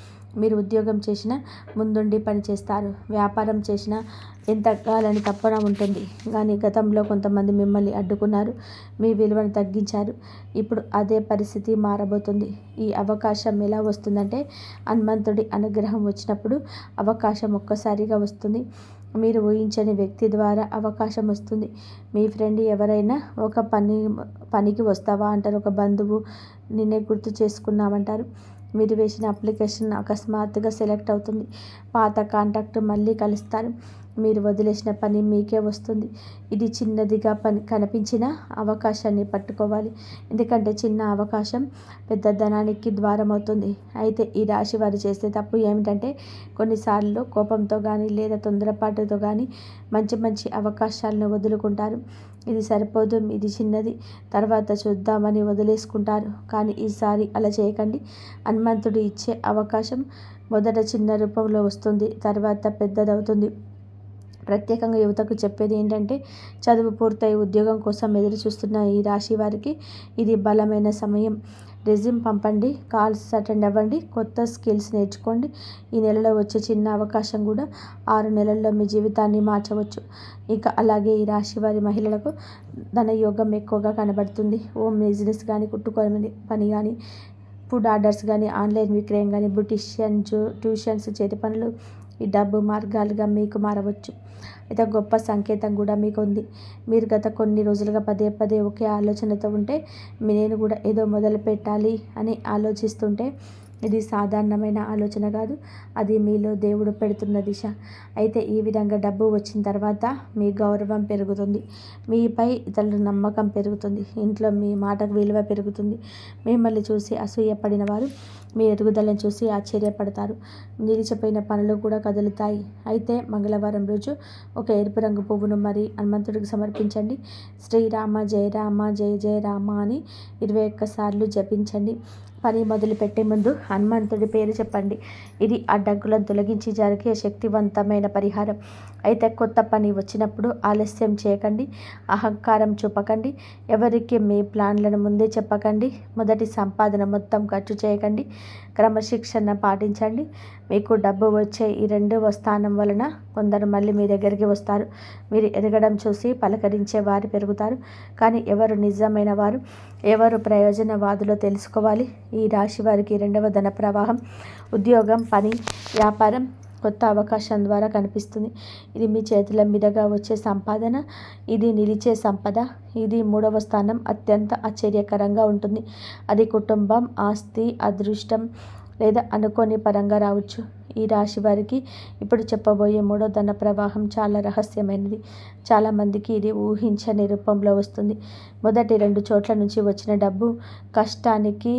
[SPEAKER 1] మీరు ఉద్యోగం చేసినా ముందుండి పనిచేస్తారు. వ్యాపారం చేసినా ఎంతకాలని తప్పన ఉంటుంది. కానీ గతంలో కొంతమంది మిమ్మల్ని అడ్డుకున్నారు, మీ విలువను తగ్గించారు. ఇప్పుడు అదే పరిస్థితి మారబోతుంది. ఈ అవకాశం ఎలా వస్తుందంటే, హనుమంతుడి అనుగ్రహం వచ్చినప్పుడు అవకాశం ఒక్కసారిగా వస్తుంది. మీరు ఊహించని వ్యక్తి ద్వారా అవకాశం వస్తుంది. మీ ఫ్రెండ్ ఎవరైనా ఒక పనికి వస్తావా అంటారు. ఒక బంధువు నిన్నే గుర్తు చేసుకున్నామంటారు. మీరు వేసిన అప్లికేషన్ అకస్మాత్తుగా సెలెక్ట్ అవుతుంది. పాత కాంటాక్ట్ మళ్ళీ కలుస్తారు. మీరు వదిలేసిన పని మీకే వస్తుంది. ఇది చిన్నదిగా కనిపించిన అవకాశాన్ని పట్టుకోవాలి. ఎందుకంటే చిన్న అవకాశం పెద్ద ధనానికి ద్వారం అవుతుంది. అయితే ఈ రాశి వారు చేసే తప్పు ఏమిటంటే, కొన్నిసార్లు కోపంతో కానీ లేదా తొందరపాటుతో కానీ మంచి అవకాశాలను వదులుకుంటారు. ఇది సరిపోదు, ఇది చిన్నది, తర్వాత చూద్దామని వదిలేసుకుంటారు. కానీ ఈసారి అలా చేయకండి. హనుమంతుడు ఇచ్చే అవకాశం మొదట చిన్న రూపంలో వస్తుంది, తర్వాత పెద్దదవుతుంది. ప్రత్యేకంగా యువతకు చెప్పేది ఏంటంటే, చదువు పూర్తయి ఉద్యోగం కోసం ఎదురు చూస్తున్న ఈ రాశి వారికి ఇది బలమైన సమయం. రెజ్యూమ్ పంపండి, కాల్స్ అటెండ్ అవ్వండి, కొత్త స్కిల్స్ నేర్చుకోండి. ఈ నెలలో వచ్చే చిన్న అవకాశం కూడా 6 నెలల్లో మీ జీవితాన్ని మార్చవచ్చు. ఇక అలాగే ఈ రాశి వారి మహిళలకు ధనయోగం ఎక్కువగా కనబడుతుంది. హోమ్ బిజినెస్ కానీ, కుట్టుకోని పని కానీ, ఫుడ్ ఆర్డర్స్ కానీ, ఆన్లైన్ విక్రయం కానీ, బ్యూటిషియన్, ట్యూషన్స్, చేతి పనులు ఈ డబ్బు మార్గాలుగా మీకు మారవచ్చు. అయితే గొప్ప సంకేతం కూడా మీకు ఉంది. మీరు గత కొన్ని రోజులుగా పదే ఒకే ఆలోచనతో ఉంటే, నేను కూడా ఏదో మొదలు పెట్టాలి అని ఆలోచిస్తుంటే, ఇది సాధారణమైన ఆలోచన కాదు, అది మీలో దేవుడు పెడుతున్న దిశ. అయితే ఈ విధంగా డబ్బు వచ్చిన తర్వాత మీ గౌరవం పెరుగుతుంది. మీపై ఇతరుల నమ్మకం పెరుగుతుంది. ఇంట్లో మీ మాటకు విలువ పెరుగుతుంది. మిమ్మల్ని చూసి అసూయపడిన వారు మీ ఎదుగుదలను చూసి ఆశ్చర్యపడతారు. నిలిచిపోయిన పనులు కూడా కదులుతాయి. అయితే మంగళవారం రోజు ఒక ఎరుపు రంగు పువ్వును మరి హనుమంతుడికి సమర్పించండి. శ్రీరామ జయ రామ జయ జయ రామ అని 21 సార్లు జపించండి. పని మొదలుపెట్టే ముందు హనుమంతుడి పేరు చెప్పండి. ఇది అడ్డంకులను తొలగించి జరిగే శక్తివంతమైన పరిహారం. అయితే కొత్త పని వచ్చినప్పుడు ఆలస్యం చేయకండి, అహంకారం చూపకండి, ఎవరికి మీ ప్లాన్లను ముందే చెప్పకండి. మొదటి సంపాదన మొత్తం ఖర్చు చేయకండి, క్రమశిక్షణ పాటించండి. మీకు డబ్బు వచ్చే ఈ 2వ స్థానం వలన కొందరు మళ్ళీ మీ దగ్గరికి వస్తారు. మీరు ఎదగడం చూసి పలకరించే వారు పెరుగుతారు. కానీ ఎవరు నిజమైన వారు, ఎవరు ప్రయోజనవాదులో తెలుసుకోవాలి. ఈ రాశి వారికి 2వ ధన ప్రవాహం, ఉద్యోగం, పని, వ్యాపారం, కొత్త అవకాశం ద్వారా కనిపిస్తుంది. ఇది మీ చేతుల మీదుగా వచ్చే సంపాదన, ఇది నిలిచే సంపద. ఇది 3వ స్థానం అత్యంత ఆశ్చర్యకరంగా ఉంటుంది. అది కుటుంబం, ఆస్తి, అదృష్టం లేదా అనుకోని పరంగా రావచ్చు. ఈ రాశి వారికి ఇప్పుడు చెప్పబోయే 3వ ధన ప్రవాహం చాలా రహస్యమైనది. చాలామందికి ఇది ఊహించని రూపంలో వస్తుంది. మొదటి 2 చోట్ల నుంచి వచ్చిన డబ్బు కష్టానికి,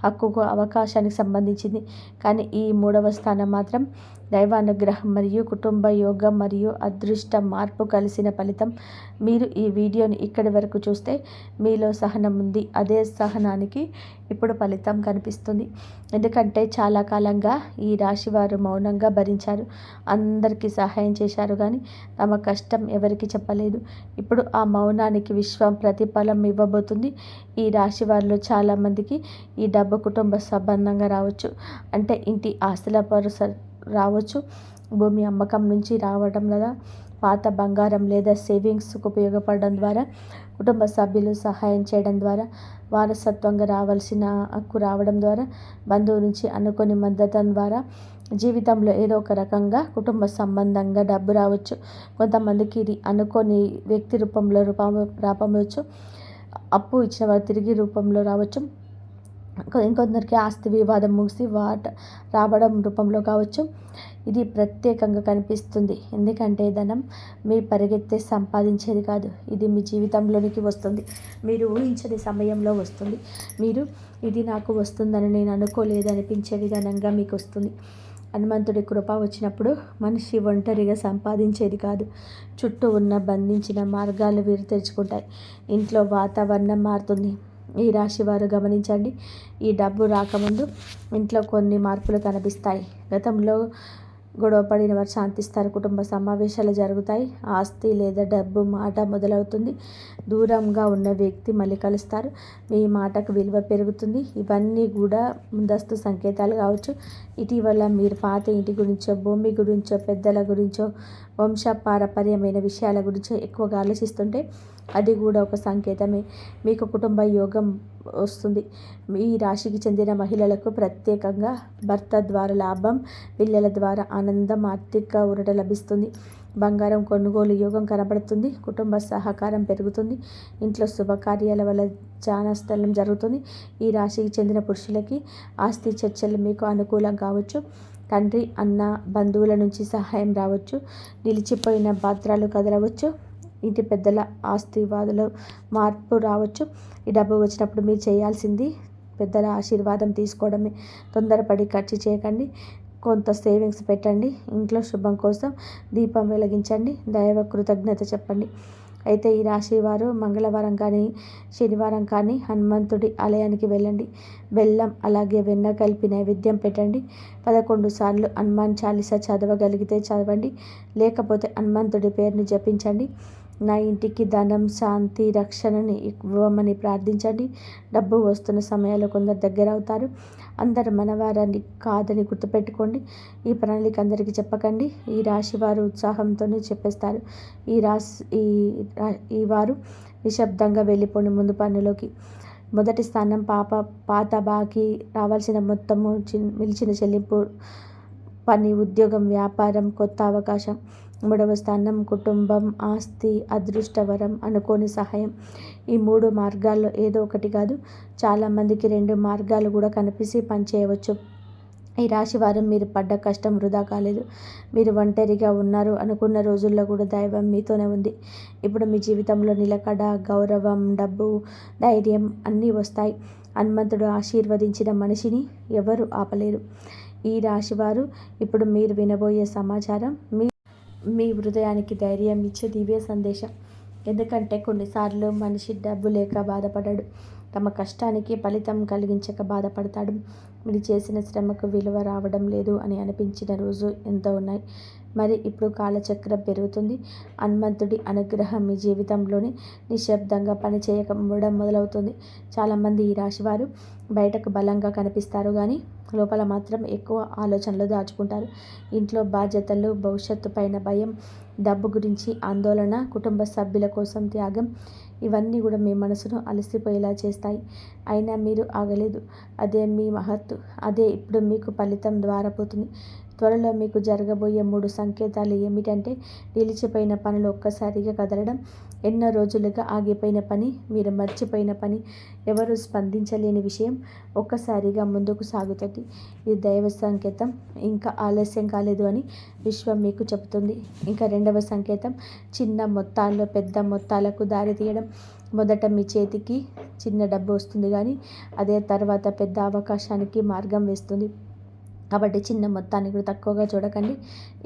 [SPEAKER 1] హక్కుకు, అవకాశానికి సంబంధించింది. కానీ ఈ 3వ స్థానం మాత్రం దైవానుగ్రహం మరియు కుటుంబ యోగం మరియు అదృష్ట మార్పు కలిసిన ఫలితం. మీరు ఈ వీడియోని ఇక్కడి వరకు చూస్తే మీలో సహనం ఉంది. అదే సహనానికి ఇప్పుడు ఫలితం కనిపిస్తుంది. ఎందుకంటే చాలా కాలంగా ఈ రాశి వారు మౌనంగా భరించారు. అందరికీ సహాయం చేశారు కానీ తమ కష్టం ఎవరికి చెప్పలేదు. ఇప్పుడు ఆ మౌనానికి విశ్వం ప్రతిఫలం ఇవ్వబోతుంది. ఈ రాశి వారిలో చాలామందికి ఈ డబ్బు కుటుంబ సంబంధంగా రావచ్చు. అంటే ఇంటి ఆస్తుల పరుస రావచ్చు, భూమి అమ్మకం నుంచి రావడం లేదా పాత బంగారం లేదా సేవింగ్స్కు ఉపయోగపడడం ద్వారా, కుటుంబ సభ్యులు సహాయం చేయడం ద్వారా, వారసత్వంగా రావాల్సిన హక్కు రావడం ద్వారా, బంధువు నుంచి అనుకోని మద్దతు ద్వారా, జీవితంలో ఏదో ఒక రకంగా కుటుంబ సంబంధంగా డబ్బు రావచ్చు. కొంతమందికి ఇది అనుకోని వ్యక్తి రూపంలో రావచ్చు. అప్పు ఇచ్చిన వారు తిరిగి రూపంలో రావచ్చు. ఇంకొందరికి ఆస్తి వివాదం ముగిసి రావడం రూపంలో కావచ్చు. ఇది ప్రత్యేకంగా కనిపిస్తుంది. ఎందుకంటే ధనం మీ పరిగెత్తే సంపాదించేది కాదు. ఇది మీ జీవితంలోనికి వస్తుంది. మీరు ఊహించని సమయంలో వస్తుంది. మీరు ఇది నాకు వస్తుందని నేను అనుకోలేదు అనిపించే విధానంగా మీకు వస్తుంది. హనుమంతుడి కృప వచ్చినప్పుడు మనిషి ఒంటరిగా సంపాదించేది కాదు. చుట్టూ ఉన్న బంధించిన మార్గాలు వీరు తెరుచుకుంటాయి. ఇంట్లో వాతావరణం మారుతుంది. ఈ రాశి వారు గమనించండి. ఈ డబ్బు రాకముందు ఇంట్లో కొన్ని మార్పులు కనిపిస్తాయి. గతంలో గొడవపడిన వారు శాంతిస్తారు. కుటుంబ సమావేశాలు జరుగుతాయి. ఆస్తి లేదా డబ్బు మాట మొదలవుతుంది. దూరంగా ఉన్న వ్యక్తి మళ్ళీ కలుస్తారు. మీ మాటకు విలువ పెరుగుతుంది. ఇవన్నీ కూడా ముందస్తు సంకేతాలు కావచ్చు. ఇటీవల మీరు పాత ఇంటి గురించో, భూమి గురించో, పెద్దల గురించో, వంశపారపర్యమైన విషయాల గురించో ఎక్కువగా ఆలోచిస్తుంటే అది కూడా ఒక సంకేతమే. మీకు కుటుంబ యోగం వస్తుంది. ఈ రాశికి చెందిన మహిళలకు ప్రత్యేకంగా భర్త ద్వారా లాభం, పిల్లల ద్వారా ఆనందం, ఆర్థిక ఊరట లభిస్తుంది. బంగారం కొనుగోలు యోగం కనబడుతుంది. కుటుంబ సహకారం పెరుగుతుంది. ఇంట్లో శుభకార్యాల వల్ల జానస్థలం జరుగుతుంది. ఈ రాశికి చెందిన పురుషులకి ఆస్తి చర్చలు మీకు అనుకూలం కావచ్చు. తండ్రి, అన్న, బంధువుల నుంచి సహాయం రావచ్చు. నిలిచిపోయిన పాత్రలు కదలవచ్చు. ఇంటి పెద్దల ఆస్తివాదులు మార్పు రావచ్చు. ఈ డబ్బు వచ్చినప్పుడు మీరు చేయాల్సింది పెద్దల ఆశీర్వాదం తీసుకోవడమే. తొందరపడి ఖర్చు చేయకండి. కొంత సేవింగ్స్ పెట్టండి. ఇంట్లో శుభం కోసం దీపం వెలిగించండి. దైవ కృతజ్ఞత చెప్పండి. అయితే ఈ రాశి వారు మంగళవారం కానీ, శనివారం కానీ హనుమంతుడి ఆలయానికి వెళ్ళండి. బెల్లం అలాగే వెన్న కలిపి నైవేద్యం పెట్టండి. 11 సార్లు హనుమాన్ చాలీసా చదవగలిగితే చదవండి. లేకపోతే హనుమంతుడి పేరుని జపించండి. నా ఇంటికి ధనం, శాంతి, రక్షణని ఇవ్వమని ప్రార్థించండి. డబ్బు వస్తున్న సమయాల్లో కొందరు దగ్గర అవుతారు. అందరు మనవారని కాదని గుర్తుపెట్టుకోండి. ఈ ప్రణాళిక అందరికీ చెప్పకండి. ఈ రాశి వారు ఉత్సాహంతోనే చెప్పేస్తారు. ఈ వారు నిశ్శబ్దంగా వెళ్ళిపోండి ముందు పనులోకి. మొదటి స్థానం పాత బాకీ, రావాల్సిన మొత్తము, మిలిచిన చెల్లింపు, పని, ఉద్యోగం, వ్యాపారం, కొత్త అవకాశం. 3వ స్థానం కుటుంబం, ఆస్తి, అదృష్టవరం, అనుకోని సహాయం. ఈ 3 మార్గాల్లో ఏదో ఒకటి కాదు, చాలామందికి 2 మార్గాలు కూడా కనిపిసి పనిచేయవచ్చు. ఈ రాశి వారు మీరు పడ్డ కష్టం వృధా కాలేదు. మీరు ఒంటరిగా ఉన్నారు అనుకున్న రోజుల్లో కూడా దైవం మీతోనే ఉంది. ఇప్పుడు మీ జీవితంలో నిలకడ, గౌరవం, డబ్బు, ధైర్యం అన్నీ వస్తాయి. హనుమంతుడు ఆశీర్వదించిన మనిషిని ఎవరు ఆపలేరు. ఈ రాశివారు ఇప్పుడు మీరు వినబోయే సమాచారం మీ హృదయానికి ధైర్యం ఇచ్చే దివ్య సందేశం. ఎందుకంటే కొన్నిసార్లు మనిషి డబ్బు లేక బాధపడడు, తమ కష్టానికి ఫలితం కలిగించక బాధపడతాడు. మీరు చేసిన శ్రమకు విలువ రావడం లేదు అని అనిపించిన రోజు ఎంతో ఉన్నాయి. మరి ఇప్పుడు కాలచక్రం పెరుగుతుంది. హనుమంతుడి అనుగ్రహం మీ జీవితంలోని నిశ్శబ్దంగా పనిచేయకపోవడం మొదలవుతుంది. చాలామంది ఈ రాశివారు బయటకు బలంగా కనిపిస్తారు కానీ లోపల మాత్రం ఎక్కువ ఆలోచనలు దాచుకుంటారు. ఇంట్లో బాధ్యతలు, భవిష్యత్తు పైన భయం, డబ్బు గురించి ఆందోళన, కుటుంబ సభ్యుల కోసం త్యాగం, ఇవన్నీ కూడా మీ మనసును అలసిపోయేలా చేస్తాయి. అయినా మీరు ఆగలేదు. అదే మీ మహత్తు. అదే ఇప్పుడు మీకు ఫలితం ద్వారా పోతుంది. త్వరలో మీకు జరగబోయే 3 సంకేతాలు ఏమిటంటే, నిలిచిపోయిన పనులు ఒక్కసారిగా కదలడం, ఎన్నో రోజులుగా ఆగిపోయిన పని, మీరు మర్చిపోయిన పని, ఎవరు స్పందించలేని విషయం ఒక్కసారిగా ముందుకు సాగుతుంది. ఇది దైవ సంకేతం. ఇంకా ఆలస్యం కాలేదు అని విశ్వం మీకు చెబుతుంది. ఇంకా 2వ సంకేతం, చిన్న మొత్తాల్లో పెద్ద మొత్తాలకు దారి తీయడం. మొదట మీ చేతికి చిన్న డబ్బు వస్తుంది, కానీ అదే తర్వాత పెద్ద అవకాశానికి మార్గం వేస్తుంది. కాబట్టి చిన్న మొత్తాన్ని కూడా తక్కువగా చూడకండి.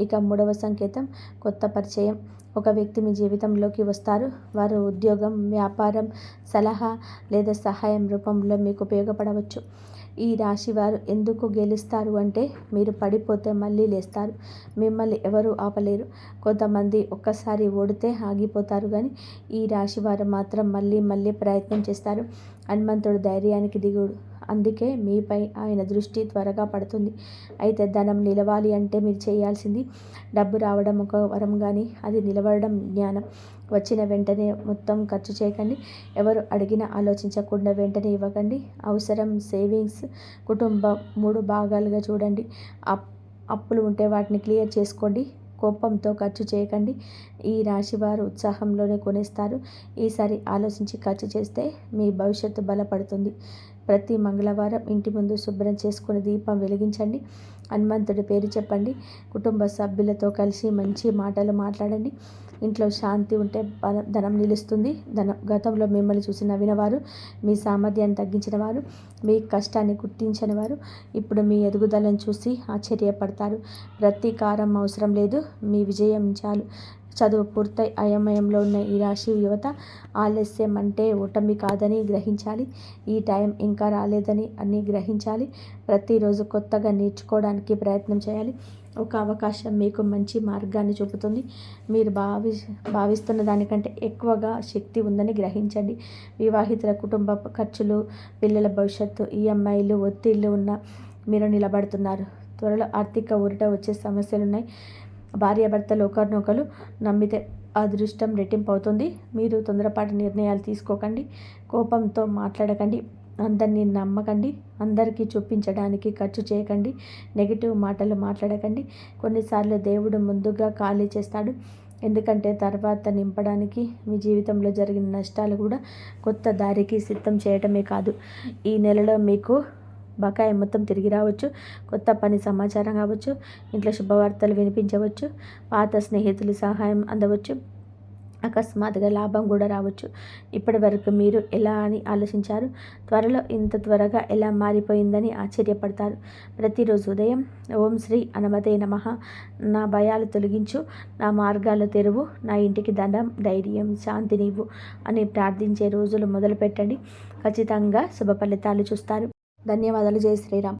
[SPEAKER 1] ఇక 3వ సంకేతం, కొత్త పరిచయం. ఒక వ్యక్తి మీ జీవితంలోకి వస్తారు. వారు ఉద్యోగం, వ్యాపారం, సలహా లేదా సహాయం రూపంలో మీకు ఉపయోగపడవచ్చు. ఈ రాశి వారు ఎందుకు గెలుస్తారు అంటే, మీరు పడిపోతే మళ్ళీ లేస్తారు. మిమ్మల్ని ఎవరూ ఆపలేరు. కొంతమంది ఒక్కసారి ఓడితే ఆగిపోతారు, కానీ ఈ రాశి వారు మాత్రం మళ్ళీ మళ్ళీ ప్రయత్నం చేస్తారు. హనుమంతుడు ధైర్యానికి దిగుడు, అందుకే మీపై ఆయన దృష్టి త్వరగా పడుతుంది. అయితే ధనం నిలవాలి అంటే మీరు చేయాల్సింది, డబ్బు రావడం ఒక వరం, కానీ అది నిలబడడం జ్ఞానం. వచ్చిన వెంటనే మొత్తం ఖర్చు చేయకండి. ఎవరు అడిగినా ఆలోచించకుండా వెంటనే ఇవ్వకండి. అవసరం, సేవింగ్స్, కుటుంబం 3 భాగాలుగా చూడండి. అప్పులు ఉంటే వాటిని క్లియర్ చేసుకోండి. కోపంతో ఖర్చు చేయకండి. ఈ రాశివారు ఉత్సాహంలోనే కొనేస్తారు. ఈసారి ఆలోచించి ఖర్చు చేస్తే మీ భవిష్యత్తు బలపడుతుంది. ప్రతి మంగళవారం ఇంటి ముందు శుభ్రం చేసుకుని దీపం వెలిగించండి. హనుమంతుడి పేరు చెప్పండి. కుటుంబ సభ్యులతో కలిసి మంచి మాటలు మాట్లాడండి. ఇంట్లో శాంతి ఉంటే ధనం నిలుస్తుంది. గతంలో మిమ్మల్ని చూసి నవ్వినవారు, మీ సామర్థ్యాన్ని తగ్గించిన వారు, మీ కష్టాన్ని గుర్తించిన వారు ఇప్పుడు మీ ఎదుగుదలను చూసి ఆశ్చర్యపడతారు. ప్రతీకారం అవసరం లేదు, మీ విజయం చాలు. చదువు పూర్తయి అయోమయంలో ఉన్న ఈ రాశి యువత, ఆలస్యం అంటే ఓటమి కాదని గ్రహించాలి. ఈ టైం ఇంకా రాలేదని అన్నీ గ్రహించాలి. ప్రతిరోజు కొత్తగా నేర్చుకోవడానికి ప్రయత్నం చేయాలి. ఒక అవకాశం మీకు మంచి మార్గాన్ని చూపుతుంది. మీరు భావిస్తున్న దానికంటే ఎక్కువగా శక్తి ఉందని గ్రహించండి. వివాహితుల కుటుంబ ఖర్చులు, పిల్లల భవిష్యత్తు, ఈఎంఐలు, ఒత్తిళ్లు ఉన్న మీరు నిలబడుతున్నారు. త్వరలో ఆర్థిక ఊరట వచ్చే సమస్యలున్నాయి. భార్యాభర్తలు ఒకరినొకరు నమ్మితే అదృష్టం రెట్టింపు అవుతుంది. మీరు తొందరపాటు నిర్ణయాలు తీసుకోకండి. కోపంతో మాట్లాడకండి. అందరినీ నమ్మకండి. అందరికీ చూపించడానికి ఖర్చు చేయకండి. నెగిటివ్ మాటలు మాట్లాడకండి. కొన్నిసార్లు దేవుడు ముందుగా ఖాళీ చేస్తాడు, ఎందుకంటే తర్వాత నింపడానికి. మీ జీవితంలో జరిగిన నష్టాలు కూడా కొత్త దారికి సిద్ధం చేయటమే కాదు. ఈ నెలలో మీకు బకాయి మొత్తం తిరిగి రావచ్చు. కొత్త పని సమాచారం కావచ్చు. ఇంట్లో శుభవార్తలు వినిపించవచ్చు. పాత స్నేహితుల సహాయం అందవచ్చు. అకస్మాత్తుగా లాభం కూడా రావచ్చు. ఇప్పటి వరకు మీరు ఎలా అని ఆలోచించారు, త్వరలో ఇంత త్వరగా ఎలా మారిపోయిందని ఆశ్చర్యపడతారు. ప్రతిరోజు ఉదయం ఓం శ్రీ హనుమతే నమః, నా భయాలు తొలగించు, నా మార్గాలు తెరువు, నా ఇంటికి ధనం, ధైర్యం, శాంతినివ్వు అని ప్రార్థించే రోజులు మొదలుపెట్టండి. ఖచ్చితంగా శుభ ఫలితాలు చూస్తారు. ధన్యవాదాలు. జై శ్రీరామ్.